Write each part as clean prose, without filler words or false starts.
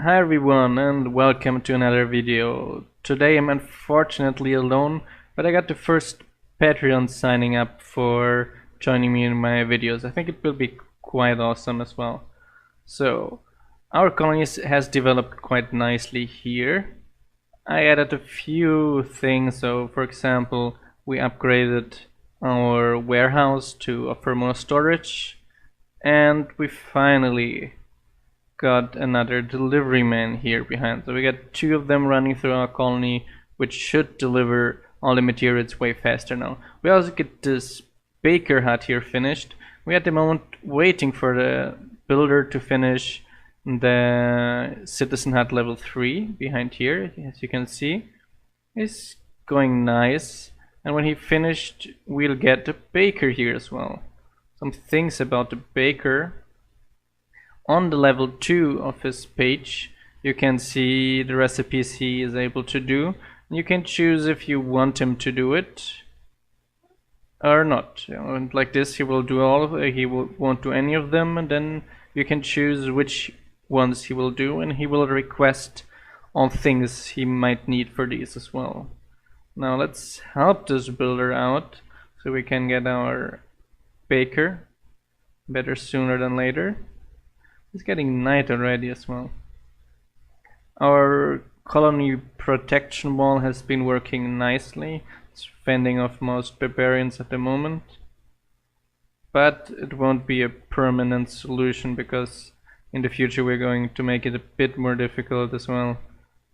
Hi everyone and welcome to another video. Today I'm unfortunately alone, but I got the first Patreon signing up for joining me in my videos. I think it will be quite awesome as well. So, our colonies has developed quite nicely here. I added a few things, so for example, we upgraded our warehouse to offer more storage, and we finally got another delivery man here behind. So we got two of them running through our colony, which should deliver all the materials way faster now. We also get this baker hut here finished. We at the moment waiting for the builder to finish the citizen hut level 3 behind here. As you can see, it's going nice, and when he finished we'll get the baker here as well. Some things about the baker: on the level 2 of his page you can see the recipes he is able to do. You can choose if you want him to do it or not. And like this, he will do all of it, he won't do any of them, and then you can choose which ones he will do, and he will request all things he might need for these as well. Now let's help this builder out so we can get our baker better sooner than later. It's getting night already as well. Our colony protection wall has been working nicely. It's fending off most barbarians at the moment, but it won't be a permanent solution because in the future we're going to make it a bit more difficult as well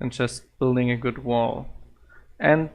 than just building a good wall. And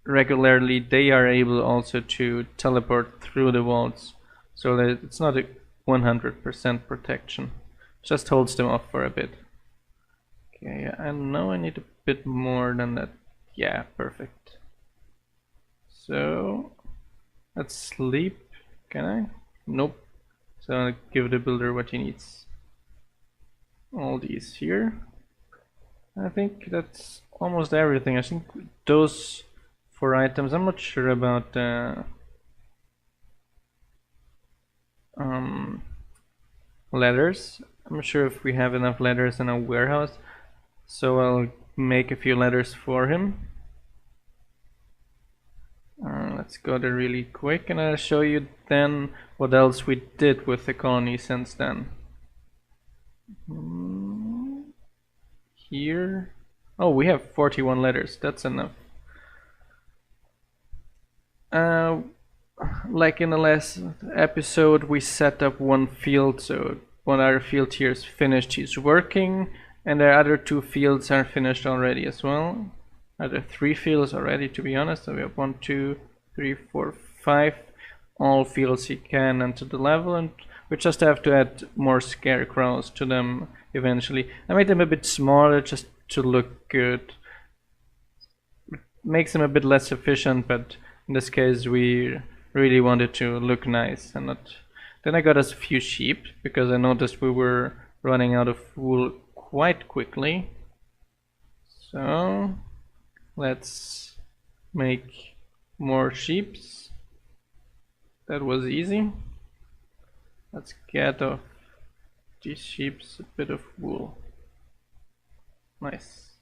regularly they are able also to teleport through the walls, so that it's not a 100% protection, just holds them off for a bit. Okay, I know I need a bit more than that. Yeah, perfect. So let's sleep. Can I? Nope. So I'll give the builder what he needs. All these here. I think that's almost everything. I think those 4 items. I'm not sure about letters. I'm not sure if we have enough letters in our warehouse, so I'll make a few letters for him. Let's go there really quick and I'll show you then what else we did with the colony since then. Here, oh, we have 41 letters. That's enough. Like in the last episode, we set up one field, so one other field here is finished, he's working, and the other 2 fields are finished already as well. Other 3 fields already, to be honest. So we have 1, 2, 3, 4, 5 all fields he can enter the level, and we just have to add more scarecrows to them eventually. I made them a bit smaller just to look good. It makes them a bit less efficient, but in this case we really wanted to look nice and not. Then I got us a few sheep because I noticed we were running out of wool quite quickly. So let's make more sheeps. That was easy. Let's get off these sheeps a bit of wool. Nice.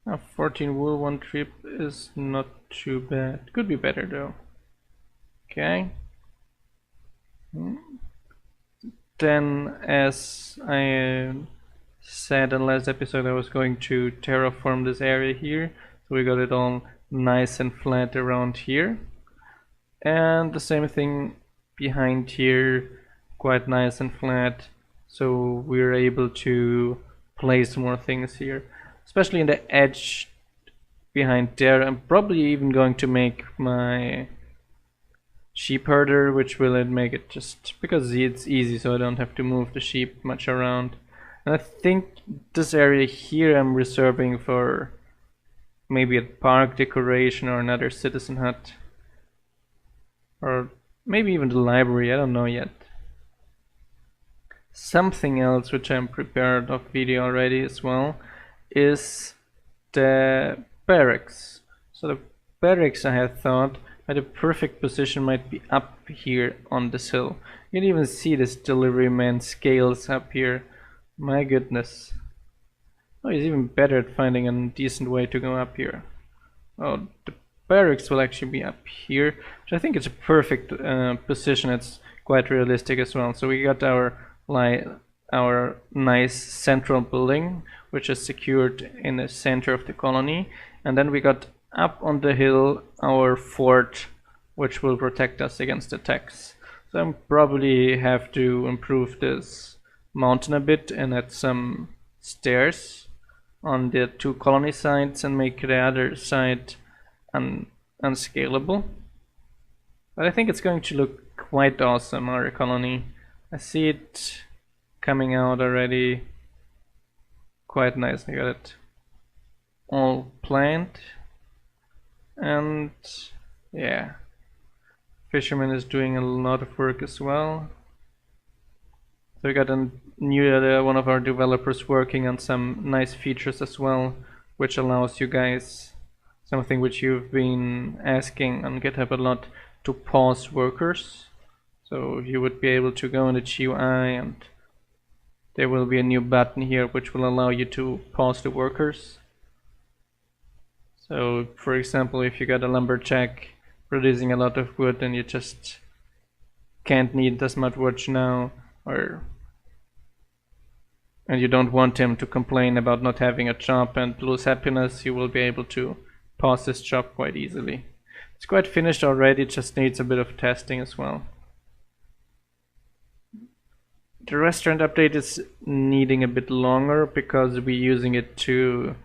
Now 14 wool, 1 trip is not too bad. Could be better though. Okay. Then, as I said in the last episode, I was going to terraform this area here, so we got it all nice and flat around here, and the same thing behind here, quite nice and flat, so we're able to place more things here, especially in the edge behind there. I'm probably even going to make my sheep herder, which will make it just because it's easy, so I don't have to move the sheep much around. And I think this area here I'm reserving for maybe a park decoration or another citizen hut, or maybe even the library. I don't know yet. Something else which I'm prepared of video already as well is the barracks. So the barracks, I had thought, the perfect position might be up here on this hill. You can even see this delivery man scales up here. My goodness. Oh, he's even better at finding a decent way to go up here. Oh, the barracks will actually be up here, which I think is a perfect position. It's quite realistic as well. So we got our nice central building, which is secured in the center of the colony, and then we got up on the hill our fort, which will protect us against attacks. So I probably have to improve this mountain a bit and add some stairs on the two colony sides and make the other side unscalable. But I think it's going to look quite awesome, our colony. I see it coming out already quite nice. I got it all planned, and yeah, fisherman is doing a lot of work as well. So we got a new one of our developers working on some nice features as well, which allows you guys something which you've been asking on GitHub a lot, to pause workers. So you would be able to go in the GUI and there will be a new button here which will allow you to pause the workers. So for example, if you got a lumberjack producing a lot of wood and you just can't need as much wood now, and you don't want him to complain about not having a job and lose happiness, you will be able to pause this job quite easily. It's quite finished already, it just needs a bit of testing as well. The restaurant update is needing a bit longer because we're using it to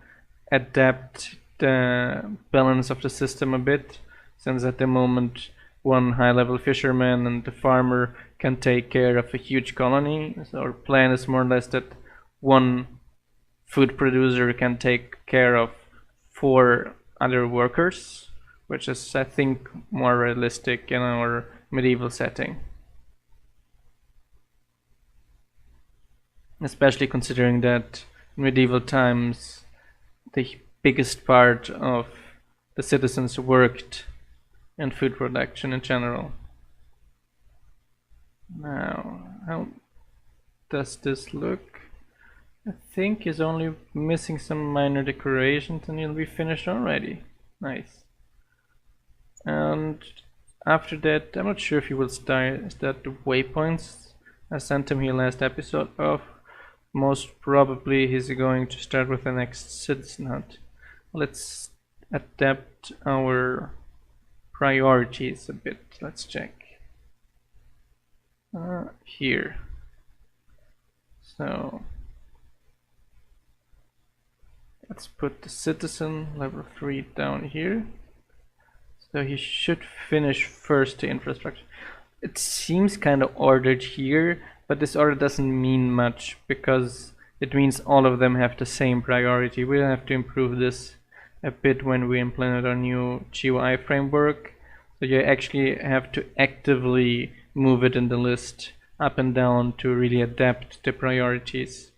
adapt the balance of the system a bit, since at the moment one high-level fisherman and the farmer can take care of a huge colony. So our plan is more or less that one food producer can take care of 4 other workers, which is, I think, more realistic in our medieval setting. Especially considering that in medieval times the biggest part of the citizens worked in food production in general. Now, how does this look? I think he's only missing some minor decorations and he'll be finished already. Nice. And after that, I'm not sure if he will start the waypoints. I sent him here last episode of. Most probably he's going to start with the next citizen hunt. Let's adapt our priorities a bit. Let's check. Here. So let's put the citizen level 3 down here. So he should finish first the infrastructure. It seems kind of ordered here, but this order doesn't mean much because it means all of them have the same priority. We'll have to improve this a bit when we implement our new GUI framework. So you actually have to actively move it in the list up and down to really adapt the priorities.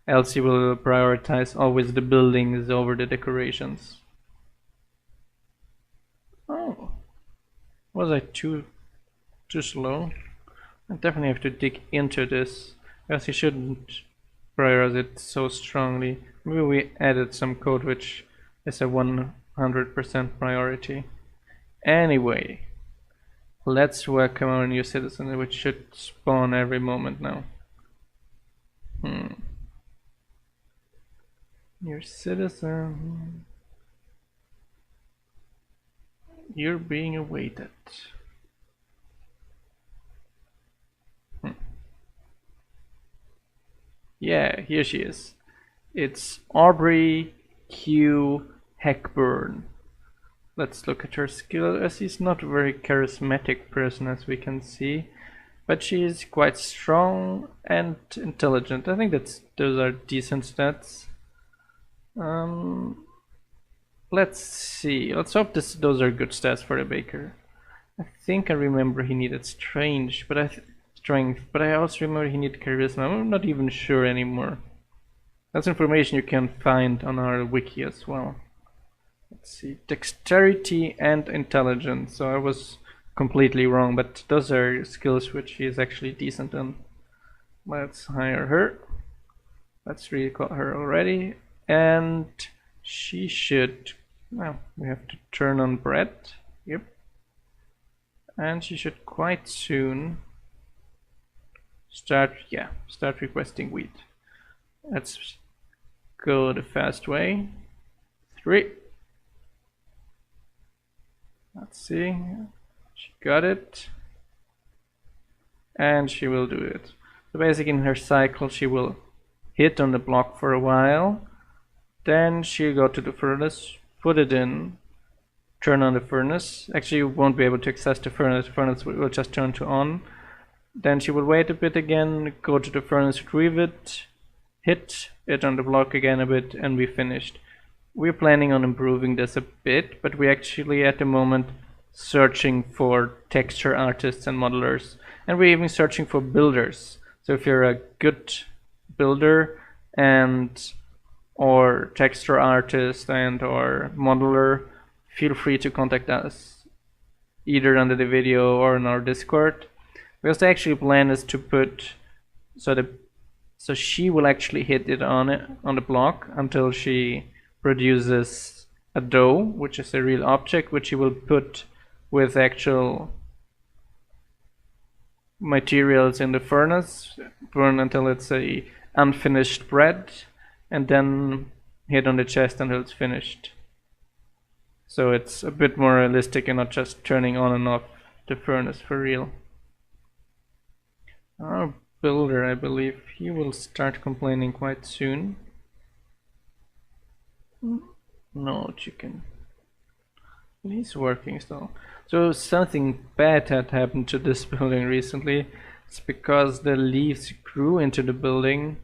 Else you will prioritize always the buildings over the decorations. Oh, was I too slow? I definitely have to dig into this, because you shouldn't prioritize it so strongly. Maybe we added some code which is a 100% priority. Anyway, let's welcome our new citizen, which should spawn every moment now. Your citizen, you're being awaited. Yeah, here she is. It's Aubrey Q. Heckburn. Let's look at her skill. She's not a very charismatic person, as we can see, but she is quite strong and intelligent. I think those are decent stats. Let's see. Let's hope those are good stats for the baker. I think I remember he needed strength, but I also remember he needed charisma. I'm not even sure anymore. That's information you can find on our wiki as well. Let's see, dexterity and intelligence. So I was completely wrong, but those are skills which he is actually decent in. Let's hire her. Let's recall her already, and she should, well, we have to turn on bread. Yep. And she should quite soon start requesting wheat. Let's go the fast way. 3. Let's see. She got it. And she will do it. So basically in her cycle she will hit on the block for a while. Then she'll go to the furnace, put it in, turn on the furnace. Actually you won't be able to access the furnace. The furnace will just turn to on. Then she will wait a bit again, go to the furnace, retrieve it, hit it on the block again a bit, and we finished. We're planning on improving this a bit, but we're actually at the moment searching for texture artists and modelers, and we're even searching for builders. So if you're a good builder and or texture artist and or modeler, feel free to contact us either under the video or in our Discord. Because the actual plan is to put so she will actually hit it on the block until she produces a dough, which is a real object, which she will put with actual materials in the furnace, burn until it's a unfinished bread, and then hit on the chest until it's finished. So it's a bit more realistic and not just turning on and off the furnace for real. Our builder, I believe, he will start complaining quite soon. No chicken. He's working still. So something bad had happened to this building recently. It's because the leaves grew into the building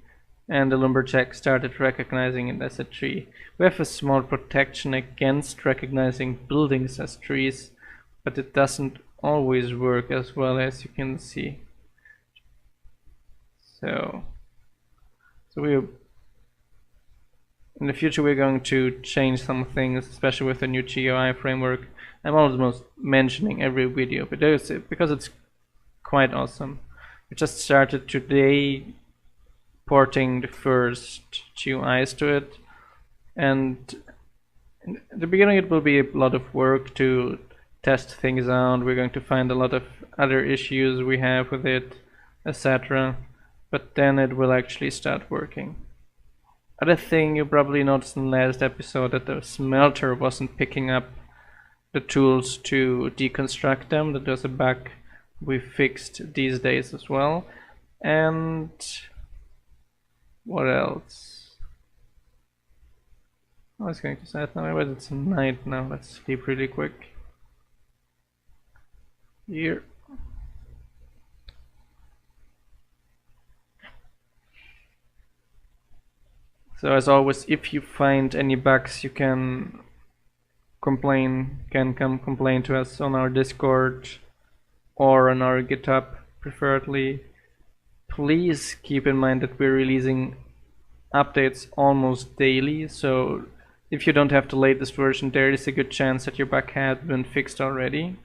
and the lumberjack started recognizing it as a tree. We have a small protection against recognizing buildings as trees, but it doesn't always work as well, as you can see. So we in the future we're going to change some things, especially with the new GUI framework. I'm almost mentioning every video, but because it's quite awesome. We just started today porting the first GUIs to it, and in the beginning it will be a lot of work to test things out. We're going to find a lot of other issues we have with it, etc. But then it will actually start working. Other thing you probably noticed in the last episode, that the smelter wasn't picking up the tools to deconstruct them. That was a bug we fixed these days as well. And what else? I was going to say it now, but it's night now. Let's sleep really quick. Here. So as always, if you find any bugs, you can come complain to us on our Discord or on our GitHub preferably. Please keep in mind that we're releasing updates almost daily, so if you don't have the latest version, there is a good chance that your bug had been fixed already.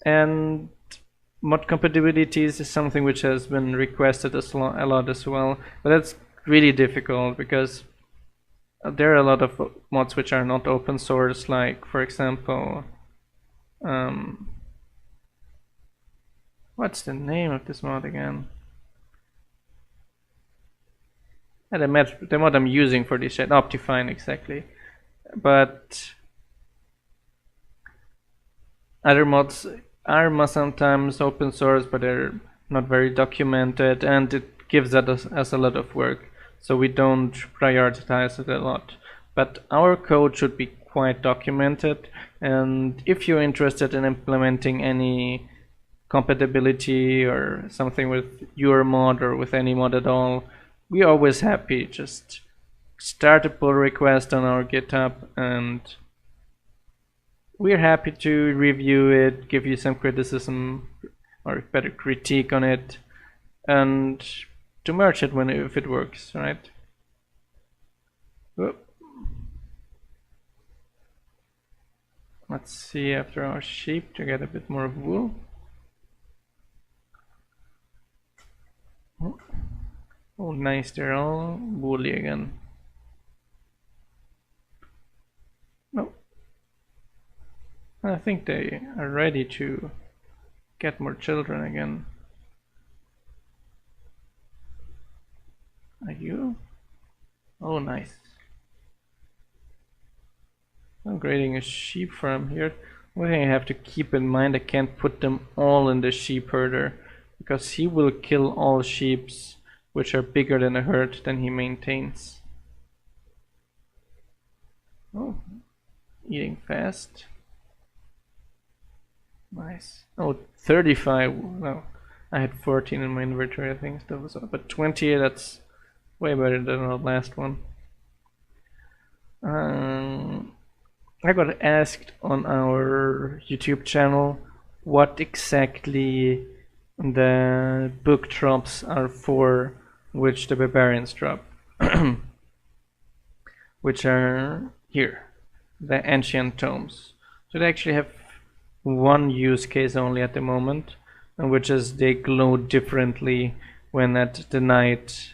And mod compatibilities is something which has been requested a lot as well, but that's really difficult because there are a lot of mods which are not open source, like for example what's the name of this mod again? The mod I'm using for this shit, Optifine, exactly. But other mods are sometimes open source, but they're not very documented, and it gives us a lot of work. So we don't prioritize it a lot. But our code should be quite documented, and if you're interested in implementing any compatibility or something with your mod or with any mod at all, we're always happy. Just start a pull request on our GitHub and we're happy to review it, give you some criticism or better critique on it, and to merge it if it works, right? Whoop. Let's see after our sheep to get a bit more of wool. Oh nice, they're all woolly again. No, I think they are ready to get more children again. Are you? Oh nice. I'm creating a sheep farm here. One thing I have to keep in mind, I can't put them all in the sheep herder, because he will kill all sheep which are bigger than a herd than he maintains. Oh, eating fast. Nice. Oh, 35. No, I had 14 in my inventory, I think. That was, but 20, that's way better than our last one. I got asked on our YouTube channel what exactly the book drops are for, which the barbarians drop, which are here, the ancient tomes. So they actually have one use case only at the moment, which is they glow differently when at the night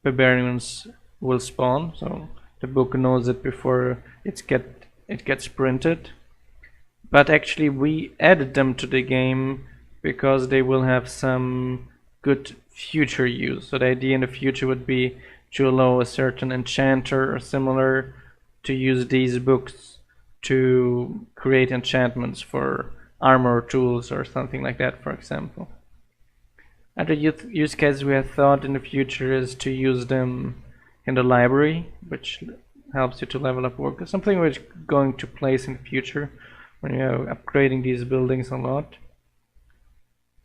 barbarians will spawn. So the book knows it before it gets printed. But actually we added them to the game because they will have some good future use. So the idea in the future would be to allow a certain enchanter or similar to use these books to create enchantments for armor tools or something like that, for example. Other use case we have thought in the future is to use them in the library, which helps you to level up work. Something which is going to place in the future when you're upgrading these buildings a lot,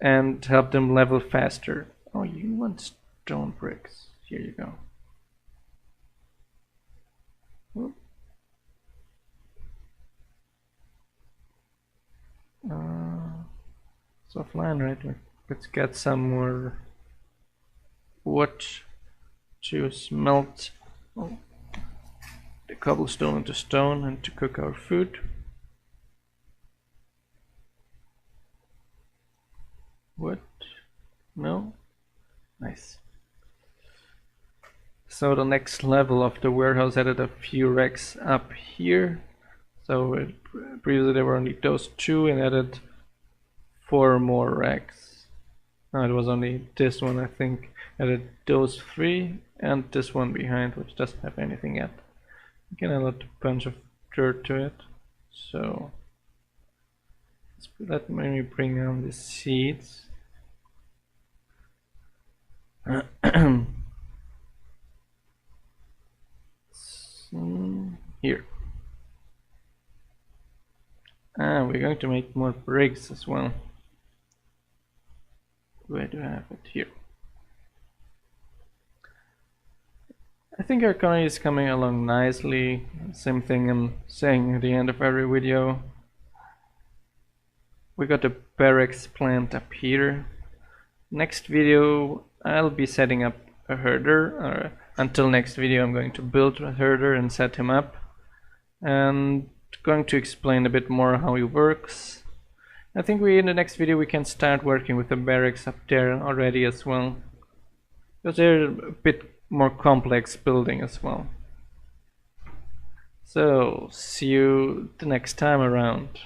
and help them level faster. Oh, you want stone bricks. Here you go. Whoop. It's offline, right? Let's get some more wood to smelt the cobblestone into stone and to cook our food. Wood? No? Nice. So the next level of the warehouse added a few racks up here. So previously there were only those two, and added 4 more racks. No, it was only this one, I think. Added those 3 and this one behind, which doesn't have anything yet. Again, I add a bunch of dirt to it. So let me bring down the seeds. Here. We're going to make more bricks as well. Where do I have it? Here. I think our colony is coming along nicely. Same thing I'm saying at the end of every video. We got the barracks plant up here. Next video I'll be setting up a herder. Until next video I'm going to build a herder and set him up, and going to explain a bit more how he works. I think in the next video we can start working with the barracks up there already as well, because they're a bit more complex building as well. So see you the next time around.